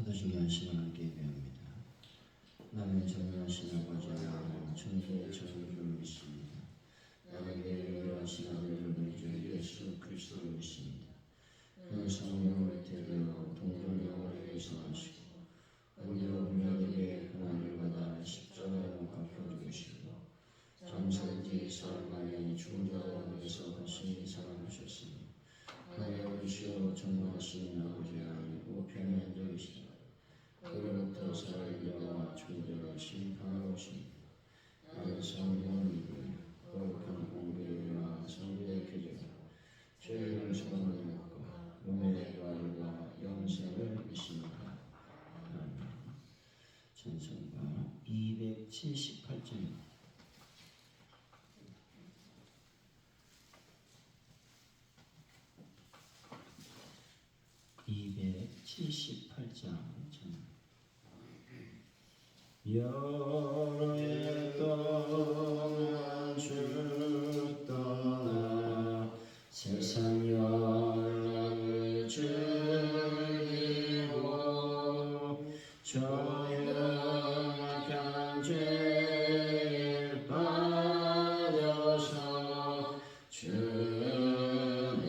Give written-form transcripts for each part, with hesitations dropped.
사도신경 시간하게 예배합니다. 나는 전능하신 아버지 하나님 천주의 전주를 믿습니다. 나에게 위하신 아들 우리 주 예수 그리스도를 믿습니다. 그는 성령을 태우며 동정녀를 위성하시고 본디오 빌라도에게 고난을 받아 십자가에 못 박혀 죽으시고 장사지 사흘만에 죽은 자 가운데서 다시 살아나셨으니 하나의 어리시오 전능하신 아버지 하나님고 편히 앉아 계시다. 그로부터 살아있다가 죽은 자를 심판하러 오십니다. 나는 성령을 믿으며 거룩한 공교회와 성도의 교제와 죄의 용서를 받고 몸의 부활과 영생을 믿습니다. 아멘. 찬송가 278장 278장 여러 해 동안 주 떠나 세상 연락을 즐기고 조용한 죄에 빠져서 죄악의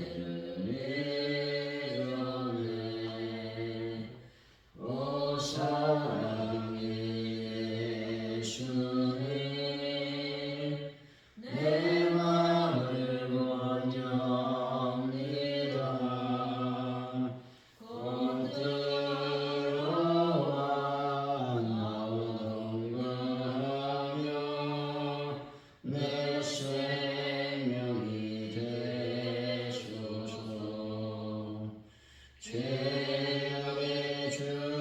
죽을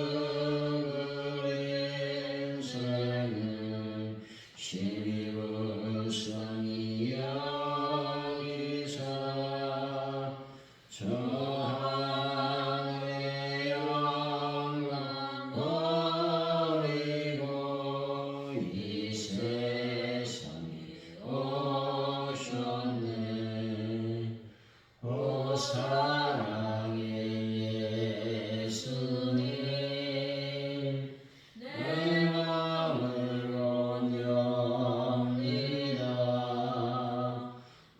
인생을 심히 불쌍히 여기사 저 하늘의 영광 버리고 이 세상에 오셨네. 오 사랑의 예수님 내 마음을 원합니다.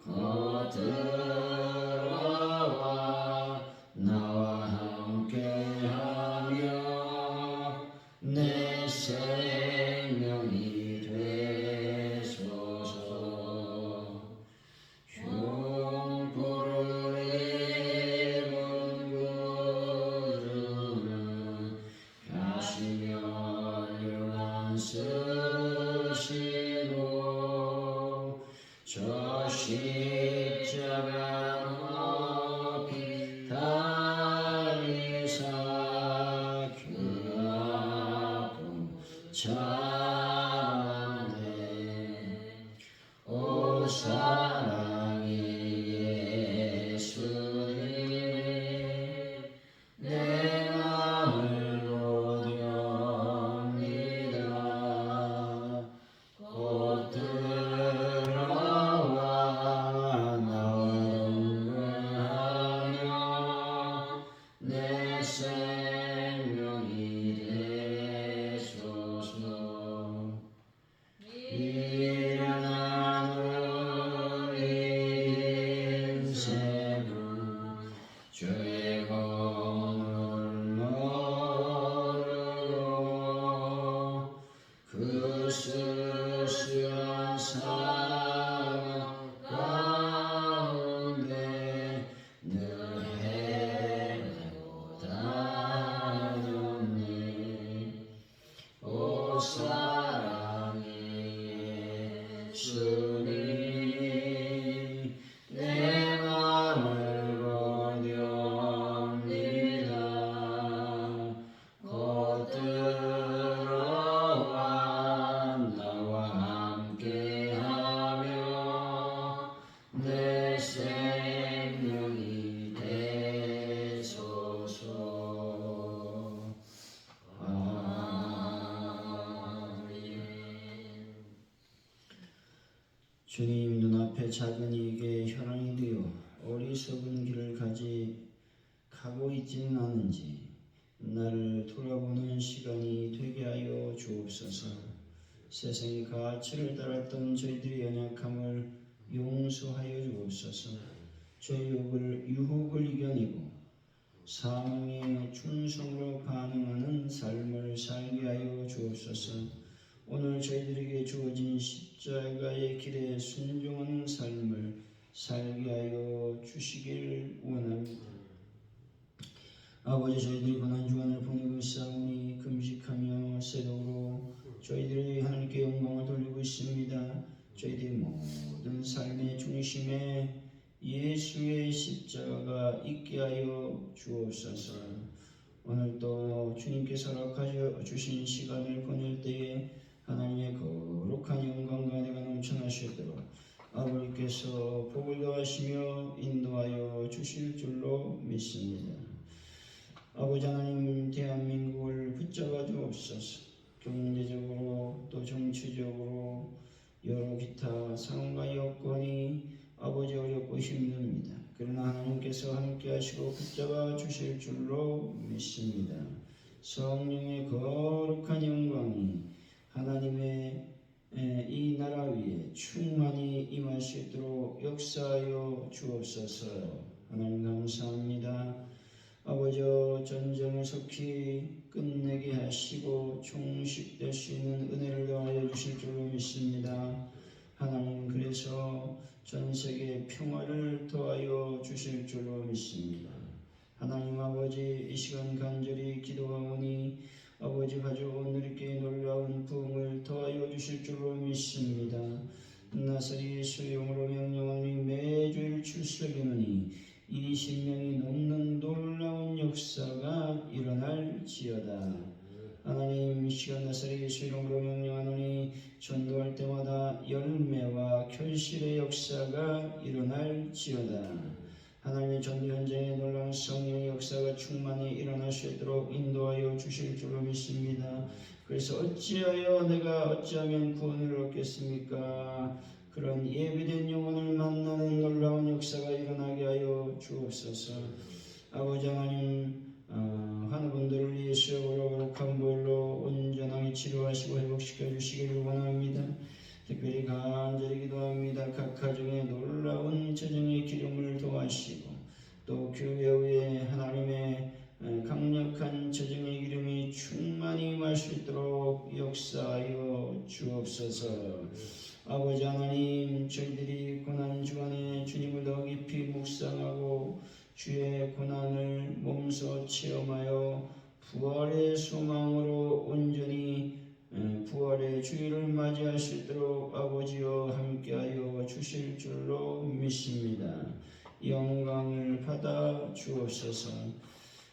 곧 들어와 나와 함께하며 내 생명이 되소서. 흉포를 입은 구주는 가시며 율안 쓰시고 저 십자가 높이 달리사 그 아픔 참네. 오 사랑의 예수님 내 마음을 원합니다. 곧 들어와 나와 동행하며 내 생명이 되소서. 미련한 우리 인생은 죄의 검을 모르고 그 쓸쓸한 삶 가운데 늘 헤매고 다녔네. 오 사랑의 예수님 내 마음을 원합니다. 곧 들어와 나와 함께하며 내 생명이 되소서. 주님 눈앞에 작은 이에게 혈안이 되어 어리석은 길을 가고 있지는 않은지 나를 돌아보는 시간이 되게 하여 주옵소서. 세상의 가치를 따랐던 저희들의 연약함을 용서하여 주옵소서. 죄의 유혹을 이겨내고 사명의 충성으로 반응하는 삶을 살게 하여 주옵소서. 오늘 저희들에게 주어진 십자가의 길에 순종하는 삶을 살게 하여 주시길 원합니다. 아버지, 저희들이 고난주간을 보내고 있사오니 금식하며 새벽으로 저희들이 하나님께 영광을 돌리고 있습니다. 저희들의 모든 삶의 중심에 예수의 십자가가 있게 하여 주옵소서. 오늘 또 주님께서 허락하여 주신 시간을 보낼 때에 하나님의 거룩한 영광과 내가 넘쳐나시도록 아버지께서 복을 더하시며 인도하여 주실 줄로 믿습니다. 아버지 하나님, 대한민국을 붙잡아 주옵소서. 경제적으로 또 정치적으로 여러 기타 상황과 여건이 아버지 어렵고 힘듭니다. 그러나 하나님께서 함께 하시고 붙잡아 주실 줄로 믿습니다. 성령의 거룩한 영광이 하나님의 이 나라 위에 충만히 임하시도록 역사하여 주옵소서. 하나님 감사합니다. 아버지, 전쟁을 속히 끝내게 하시고 종식될 수 있는 은혜를 더하여 주실 줄로 믿습니다. 하나님, 그래서 전 세계에 평화를 더하여 주실 줄로 믿습니다. 하나님 아버지, 이 시간 간절히 기도하오니 아버지 가져온 우리께 놀라운 부흥을 더하여 주실 줄로 믿습니다. 나사렛 예수 이름으로 명령하니 매주일 출석이노니 20명이 넘는 놀라운 역사가 일어날지어다. 하나님, 시간 나사렛 예수 이름으로 명령하노니 전도할 때마다 열매와 결실의 역사가 일어날지어다. 하나님의 전도 현장에 놀라운 성령의 역사가 충만히 일어날 수 있도록 인도하여 주실 줄로 믿습니다. 그래서 어찌하면 구원을 얻겠습니까? 그런 예비된 영혼을 만나는 놀라운 역사가 일어나게 하여 주옵소서. 아버지 하나님, 하는 분들을 예수의 거룩한 볼로 온전하게 치료하시고 회복시켜 주시기를 원합니다. 특별히 간절히 기도합니다. 각 가정에 놀라운 재정의 기름을 도와시고 또 교회 위에 하나님의 강력한 재정의 기름이 충만히 임할 수 있도록 역사하여 주옵소서. 아버지 하나님, 저희들이 고난주간에 주님을 더 깊이 묵상하고 주의 고난을 몸소 체험하여 부활의 소망으로 온전히 부활의 주일을 맞이할 수 있도록 아버지여 함께하여 주실 줄로 믿습니다. 영광을 받아 주옵소서.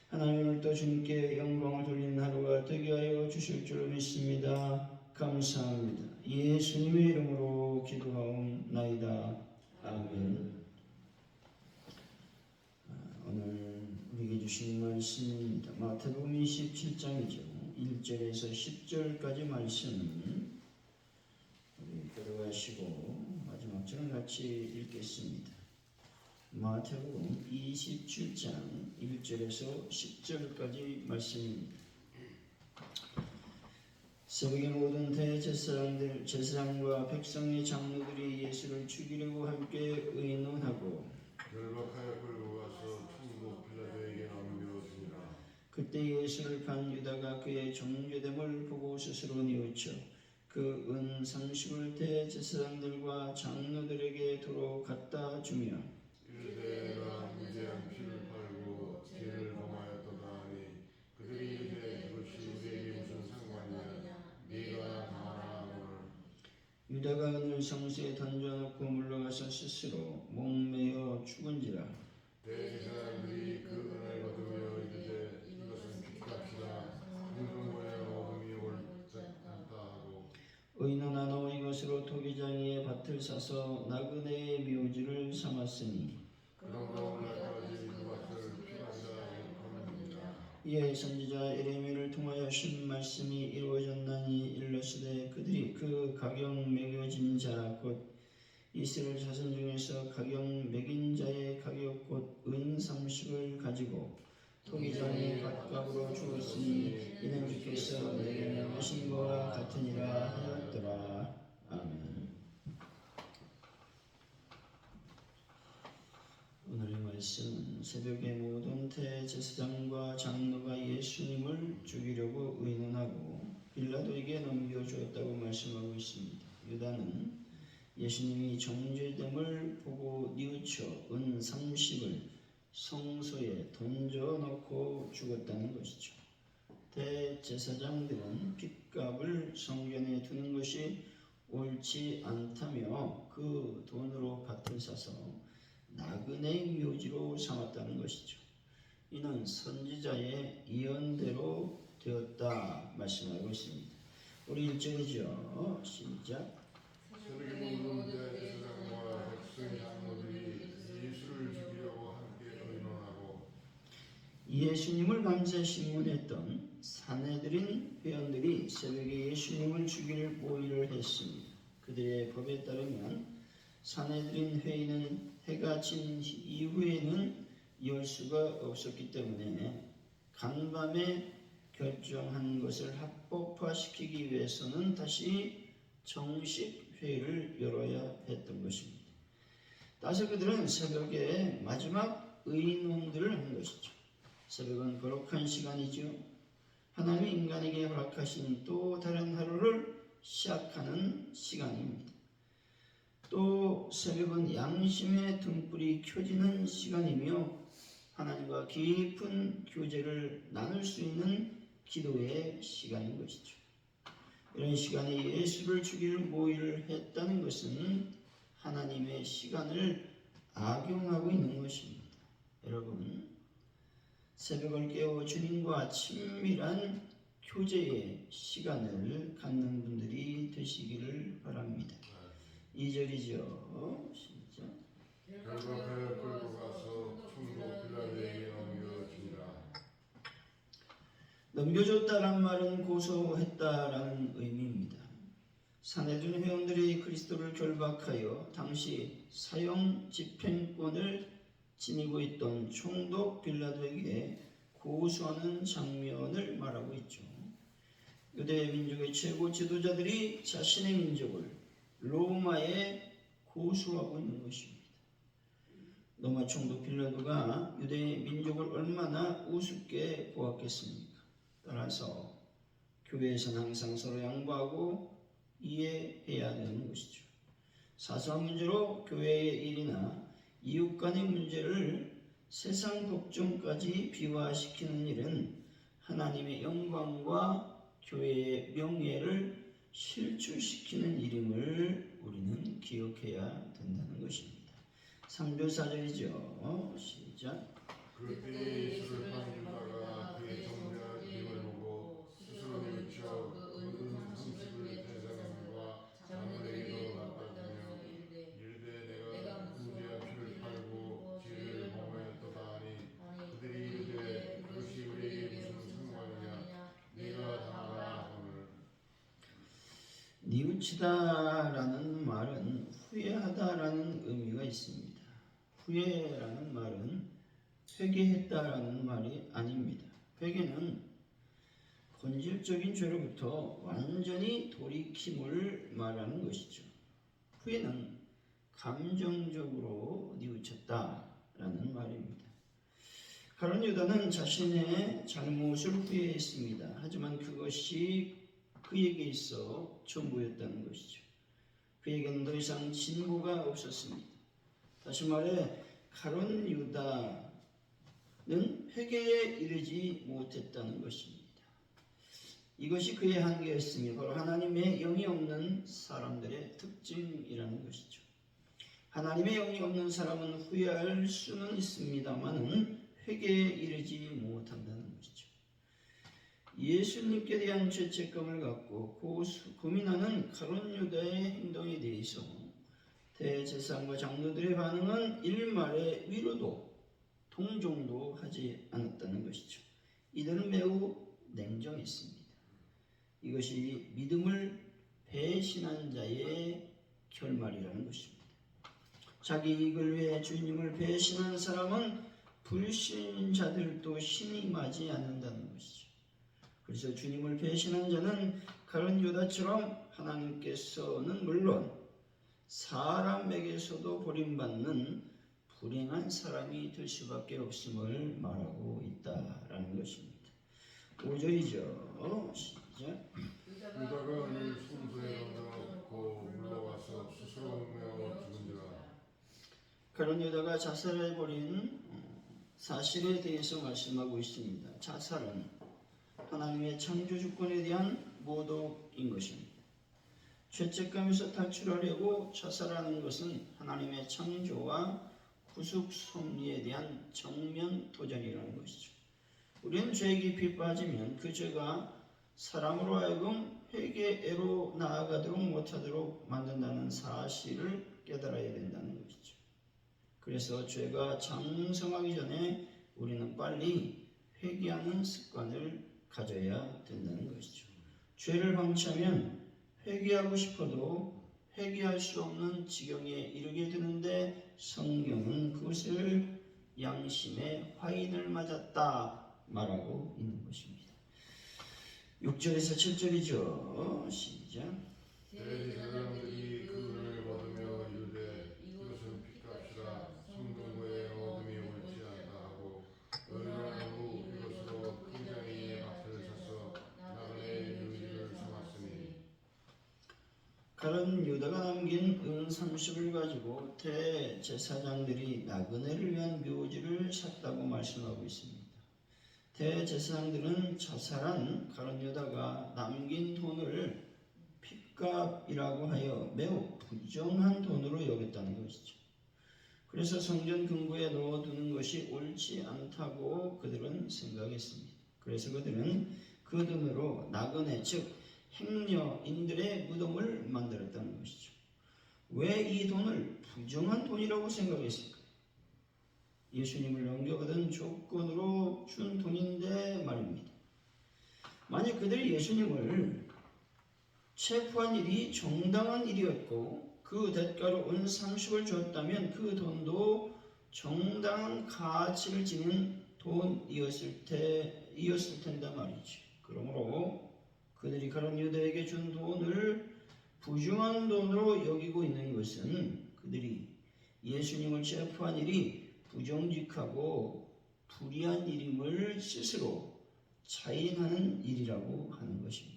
하나님을 또 주님께 영광을 돌리는 하루가 되게 하여 주실 줄로 믿습니다. 감사합니다. 예수님의 이름으로 기도하옵나이다. 아멘. 오늘 우리에게 주신 말씀입니다. 마태복음 27장이죠. 1절에서 10절까지 말씀 우리 들어가시고 마지막 절은 같이 읽겠습니다. 마태복음 27장 1절에서 10절까지 말씀입니다. 새벽에 모든 대제사장과 백성의 장로들이 예수를 죽이려고 함께 의논하고 결박하여 끌고 가서 천국 빌라도에게 넘겨주니라. 그때 예수를 판 유다가 그의 정죄됨을 보고 스스로 뉘우쳐 그 은 30을 대제사장들과 장로들에게 도로 갖다 주며 이르되 내가 무죄한 피를 팔고 죄를 범하였도다 하니 그들이 이르되 그것이 우리에게 무슨 상관이냐 네가 말하라 하거늘. 유다가 은을 성수에 던져놓고 물러가서 스스로 목매어 죽은지라. 대제사장들이 그 은을 거두며 이르되 이것은 빚값이다. 공중보에 어둠이 옳지 않다 하고 의논하노 이것으로 토기장이의 밭을 사서 나그네의 묘지를 삼았으니 그러므로 오늘까지 그 밭을 피한 자의 일컬음이니라. 이에 선지자 예레미야를 통하여 신 말씀이 이루어졌나니 일러스되 그들이 그 가경 매겨진 자 곧 이스라엘 자손 중에서 가경 매긴 자의 가격 곧 은 30을 가지고 토기전에 밭값으로 주었으니 이는 주께서 내게 명하신 것과 같으니라 하였더라. 아멘. 오늘의 말씀은 새벽에 모든 대제사장과 장로가 예수님을 죽이려고 의논하고 빌라도에게 넘겨주었다고 말씀하고 있습니다. 유다는 예수님이 정죄됨을 보고 뉘우쳐 은 30을 성소에 던져놓고 죽었다는 것이죠. 대제사장들은 핏값을 성전에 두는 것이 옳지 않다며 그 돈으로 밭을 사서 나그네 묘지로 삼았다는 것이죠. 이는 선지자의 예언대로 되었다 말씀하고 있습니다. 우리 1절이죠. 시작. 새벽에 모든 대제사장과 백성 장로들이 예수를 죽이려고 함께 의논하고 예수님을 밤새 신문했던 산헤드린 회원들이 새벽에 예수님을 죽일 모의를 했습니다. 그들의 법에 따르면 산헤드린 회의는 해가 진 이후에는 열 수가 없었기 때문에 간밤에 결정한 것을 합법화시키기 위해서는 다시 정식 회의를 열어야 했던 것입니다. 따라서 그들은 새벽에 마지막 의논들을 한 것이죠. 새벽은 거룩한 시간이죠. 하나님이 인간에게 허락하신 또 다른 하루를 시작하는 시간입니다. 또 새벽은 양심의 등불이 켜지는 시간이며 하나님과 깊은 교제를 나눌 수 있는 기도의 시간인 것이죠. 이런 시간에 예수를 죽일 모의를 했다는 것은 하나님의 시간을 악용하고 있는 것입니다. 여러분, 새벽을 깨워 주님과 친밀한 교제의 시간을 갖는 분들이 되시기를 바랍니다. 2절이죠. 시작. 결과 배를 끌고 가서 총독 빌라도에게 넘겨주니라. 넘겨줬다란 말은 고소했다라는 의미입니다. 산헤드린 회원들이 그리스도를 결박하여 당시 사형 집행권을 지니고 있던 총독 빌라도에게 고소하는 장면을 말하고 있죠. 유대 민족의 최고 지도자들이 자신의 민족을 로마에 고소하고 있는 것입니다. 로마 총독 빌라도가 유대 민족을 얼마나 우습게 보았겠습니까? 따라서 교회에서는 항상 서로 양보하고 이해해야 되는 것이죠. 사소한 문제로 교회의 일이나 이웃 간의 문제를 세상 법정까지 비화시키는 일은 하나님의 영광과 교회의 명예를 실추시키는 일임을 우리는 기억해야 된다는 것입니다. 3절 4절이죠. 시작. 그때 예수를 판 유다가 그의 정죄한 이름을 보고 스스로 뉘우쳐 은 30을 대제사장과 장로에게도 갖다 주며 이르되 내가 무죄한 피를 팔고 죄를 범하였도다 하니 그들이 이르되 그것이 우리에게 무슨 상관이냐 네가 당하라 하거늘. 뉘우치다라는 말은 후회하다라는 의미가 있습니다. 후회라는 말은 회개했다라는 말이 아닙니다. 회개는 본질적인 죄로부터 완전히 돌이킴을 말하는 것이죠. 후회는 감정적으로 뉘우쳤다라는 말입니다. 가룟 유다는 자신의 잘못을 후회했습니다. 하지만 그것이 그에게 있어 전부였다는 것이죠. 그에게는 더 이상 진보가 없었습니다. 다시 말해 가룟 유다는 회개에 이르지 못했다는 것입니다. 이것이 그의 한계였으며 바로 하나님의 영이 없는 사람들의 특징이라는 것이죠. 하나님의 영이 없는 사람은 후회할 수는 있습니다만 회개에 이르지 못한다는 것이죠. 예수님께 대한 죄책감을 갖고 고민하는 가룟 유다의 행동에 대해서 대제사장과 장로들의 반응은 일말의 위로도 동정도 하지 않았다는 것이죠. 이들은 매우 냉정했습니다. 이것이 믿음을 배신한 자의 결말이라는 것입니다. 자기 이익을 위해 주님을 배신한 사람은 불신자들도 신임하지 않는다는 것이죠. 그래서 주님을 배신한 자는 가룟 유다처럼 하나님께서는 물론 사람에게서도 버림받는 불행한 사람이 될 수밖에 없음을 말하고 있다라는 것입니다. 5절이죠. 시작. 유다가 오늘 성소에 던져놓고 물러가서 스스로 매어 죽은지라. 가룟 유다가 자살해버린 사실에 대해서 말씀하고 있습니다. 자살은 하나님의 창조 주권에 대한 모독인 것입니다. 죄책감에서 탈출하려고 자살하는 것은 하나님의 창조와 구속 섭리에 대한 정면 도전이라는 것이죠. 우리는 죄에 깊이 빠지면 그 죄가 사람으로 하여금 회개로 나아가도록 못하도록 만든다는 사실을 깨달아야 된다는 것이죠. 그래서 죄가 장성하기 전에 우리는 빨리 회개하는 습관을 가져야 된다는 것이죠. 죄를 방치하면 회개하고 싶어도 회개할 수 없는 지경에 이르게 되는데 성경은 그것을 양심의 화인을 맞았다 말하고 있는 것입니다. 6절에서 7절이죠. 시작. 대제사장들이 그를 얻으며 이르되 이것은 핏값이라 성동거에 얻음이 옳지 않다 하고 얼마 후 이것으로 큰 장의 밭을 사서 나그네의 묘지를 삼았으니. 가룟 유다가 남긴 은 30을 가지고 대제사장들이 나그네를 위한 묘지를 샀다고 말씀하고 있습니다. 대제사장들은 자살한 가룟 유다가 남긴 돈을 핏값이라고 하여 매우 부정한 돈으로 여겼다는 것이죠. 그래서 성전 금고에 넣어두는 것이 옳지 않다고 그들은 생각했습니다. 그래서 그들은 그 돈으로 나그네 즉 행녀인들의 무덤을 만들었다는 것이죠. 왜 이 돈을 부정한 돈이라고 생각했을까요? 예수님을 넘겨받은 조건으로 준 돈인데 말입니다. 만약 그들이 예수님을 체포한 일이 정당한 일이었고 그 대가로 은 30을 줬다면 그 돈도 정당한 가치를 지닌 돈이었을 텐데 말이죠. 그러므로 그들이 가룟 유다에게 준 돈을 부정한 돈으로 여기고 있는 것은 그들이 예수님을 체포한 일이 부정직하고 불의한 일임을 스스로 자인하는 일이라고 하는 것입니다.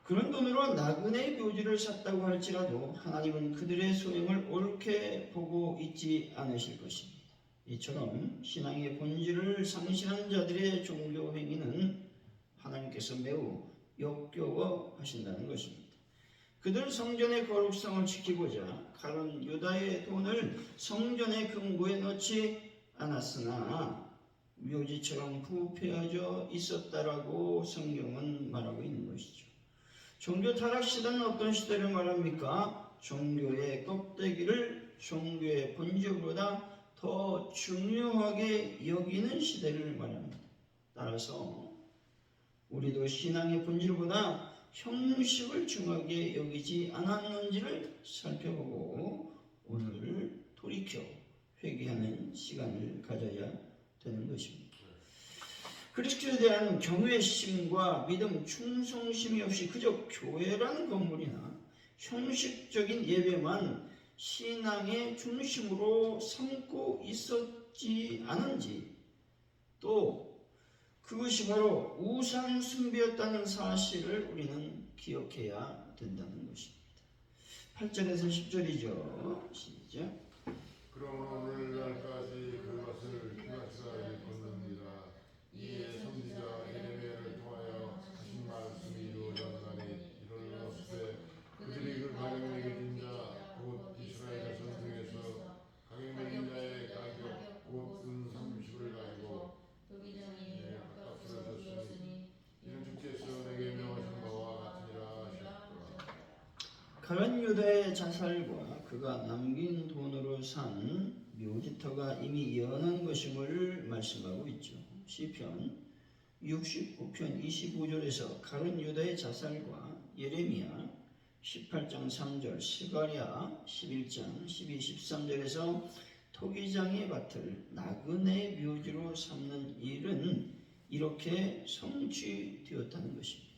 그런 돈으로 나그네의 묘지를 샀다고 할지라도 하나님은 그들의 소행을 옳게 보고 있지 않으실 것입니다. 이처럼 신앙의 본질을 상실한 자들의 종교 행위는 하나님께서 매우 역겨워 하신다는 것입니다. 그들 성전의 거룩성을 지키고자 가룟 유다의 돈을 성전의 금고에 넣지 않았으나 묘지처럼 부패하여 있었다라고 성경은 말하고 있는 것이죠. 종교 타락 시대는 어떤 시대를 말합니까? 종교의 껍데기를 종교의 본질보다 더 중요하게 여기는 시대를 말합니다. 따라서 우리도 신앙의 본질보다 형식을 중요하게 여기지 않았는지를 살펴보고 오늘 돌이켜 회개하는 시간을 가져야 되는 것입니다. 그리스도에 대한 경외심과 믿음, 충성심이 없이 그저 교회라는 건물이나 형식적인 예배만 신앙의 중심으로 삼고 있었지 않은지, 또 그것이 바로 우상 숭배였다는 사실을 우리는 기억해야 된다는 것입니다. 8절에서 10절이죠. 시작. 그러므로 오늘날까지 그것을 피하시라 일컫는다. 이에 선지자 예레미야를 통하여 하신 말씀이 이루어졌나니 이르렀으되 그들이 그 가격 매긴 자 곧 이스라엘 자손 중에서 가격 매긴 자의 가격 곧 은 30을 가지고 값을 줬으니 이는 주께서 내게 명하신 바와 같으니라 하셨더라. 가룟 유다의 자살과 그가 남긴 돈으로 산 묘지터가 이미 연한 것임을 말씀하고 있죠. 시편 69편 25절에서 가룟 유다의 자살과 예레미야 18장 3절, 스가랴 11장 12, 13절에서 토기장의 밭을 나그네 묘지로 삼는 일은 이렇게 성취되었다는 것입니다.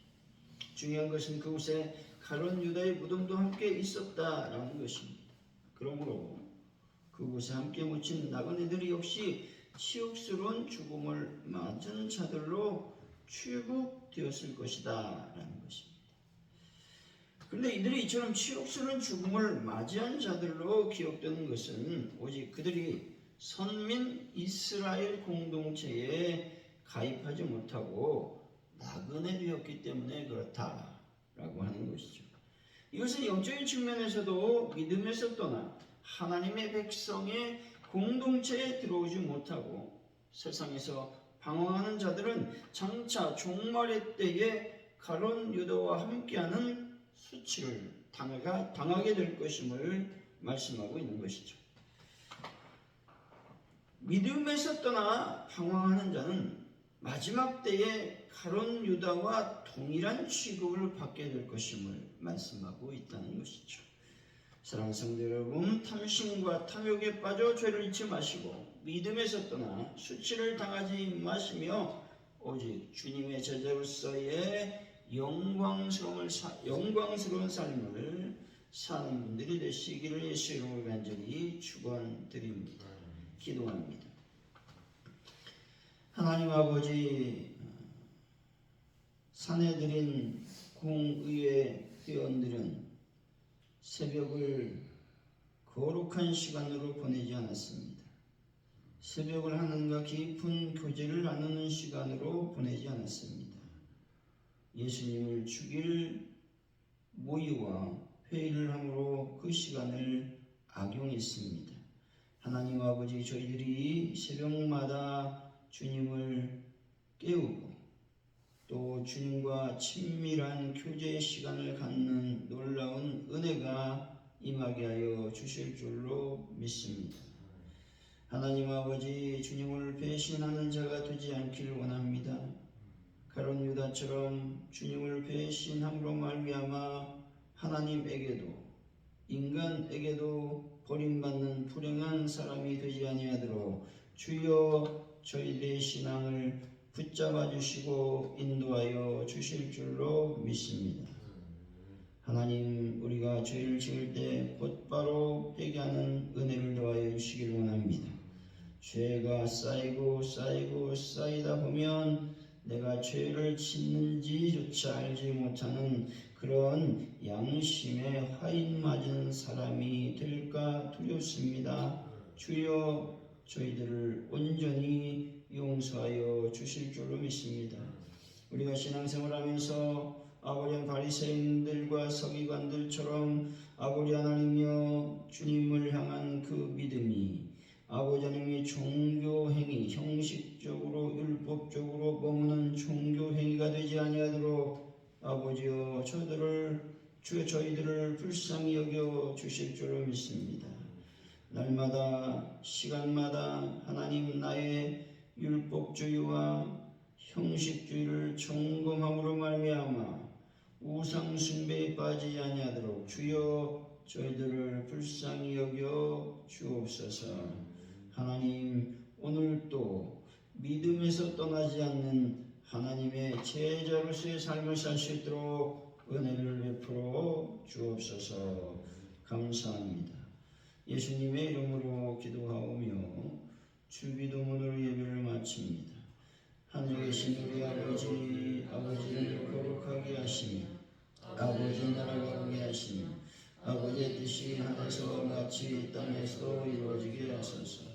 중요한 것은 그곳에 가룟 유다의 무덤도 함께 있었다라는 것입니다. 그러므로 그곳에 함께 묻힌 나그네들이 역시 치욕스러운 죽음을 맞은 자들로 출국되었을 것이다 라는 것입니다. 그런데 이들이 이처럼 치욕스러운 죽음을 맞이한 자들로 기억되는 것은 오직 그들이 선민 이스라엘 공동체에 가입하지 못하고 나그네 되었기 때문에 그렇다라고 하는 것이죠. 이것은 영적인 측면에서도 믿음에서 떠나 하나님의 백성의 공동체에 들어오지 못하고 세상에서 방황하는 자들은 장차 종말의 때에 가룟 유다와 함께하는 수치를 당하게 될 것임을 말씀하고 있는 것이죠. 믿음에서 떠나 방황하는 자는 마지막 때에 가룟 유다와 동일한 취급을 받게 될 것임을 말씀하고 있다는 것이죠. 사랑하는 성도 여러분, 탐심과 탐욕에 빠져 죄를 잊지 마시고 믿음에서 떠나 수치를 당하지 마시며 오직 주님의 제자로서의 영광스러운 삶을 사는 분들이 되시기를 예수 이름으로 간절히 축원드립니다. 기도합니다. 하나님 아버지, 사내들인 공의회 회원들은 새벽을 거룩한 시간으로 보내지 않았습니다. 새벽을 하나님과 깊은 교제를 나누는 시간으로 보내지 않았습니다. 예수님을 죽일 모의와 회의를 함으로 그 시간을 악용했습니다. 하나님 아버지, 저희들이 새벽마다 주님을 깨우고 또 주님과 친밀한 교제의 시간을 갖는 놀라운 은혜가 임하게 하여 주실 줄로 믿습니다. 하나님 아버지, 주님을 배신하는 자가 되지 않기를 원합니다. 가룟 유다처럼 주님을 배신함으로 말미암아 하나님에게도 인간에게도 버림받는 불행한 사람이 되지 아니하도록 주여 저희들의 신앙을 붙잡아 주시고 인도하여 주실 줄로 믿습니다. 하나님, 우리가 죄를 지을 때 곧바로 회개하는 은혜를 더하여 주시길 원합니다. 죄가 쌓이고 쌓이다 보면 내가 죄를 짓는지조차 알지 못하는 그런 양심에 화인 맞은 사람이 될까 두렵습니다. 주여 저희들을 온전히 용서하여 주실 줄로 믿습니다. 우리가 신앙생활하면서 아버지 바리새인들과 서기관들처럼 아버지 하나님이여 주님을 향한 그 믿음이 아버지 하나님의 종교행위, 형식적으로 율법적으로 머무는 종교행위가 되지 아니하도록 아버지여 저희들을 불쌍히 여겨 주실 줄로 믿습니다. 날마다 시간마다 하나님 나의 율법주의와 형식주의를 점검함으로 말미암아 우상 숭배에 빠지지 아니하도록 주여 저희들을 불쌍히 여겨 주옵소서. 하나님, 오늘도 믿음에서 떠나지 않는 하나님의 제자로서의 삶을 살 수 있도록 은혜를 베풀어 주옵소서. 감사합니다. 예수님의 이름으로 기도하오며 주기도문으로 예배를 마칩니다. 하늘에 계신 우리 아버지를 거룩하게 하시며 아버지 나라가 오게 하시며 아버지의 뜻이 하늘에서 마치 땅에서도 이루어지게 하소서.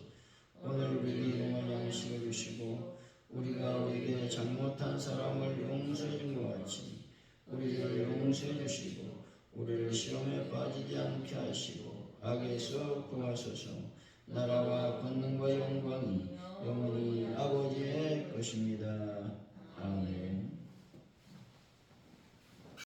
오늘 우리에게 일용할 양식을 주시고 우리가 우리에게 잘못한 사람을 용서해 준 것 같이 우리를 용서해 주시고 우리를 시험에 빠지지 않게 하시고 악에서 구하소서. 나라와 권능과 영광이 영원히 아버지의 것입니다. 아멘.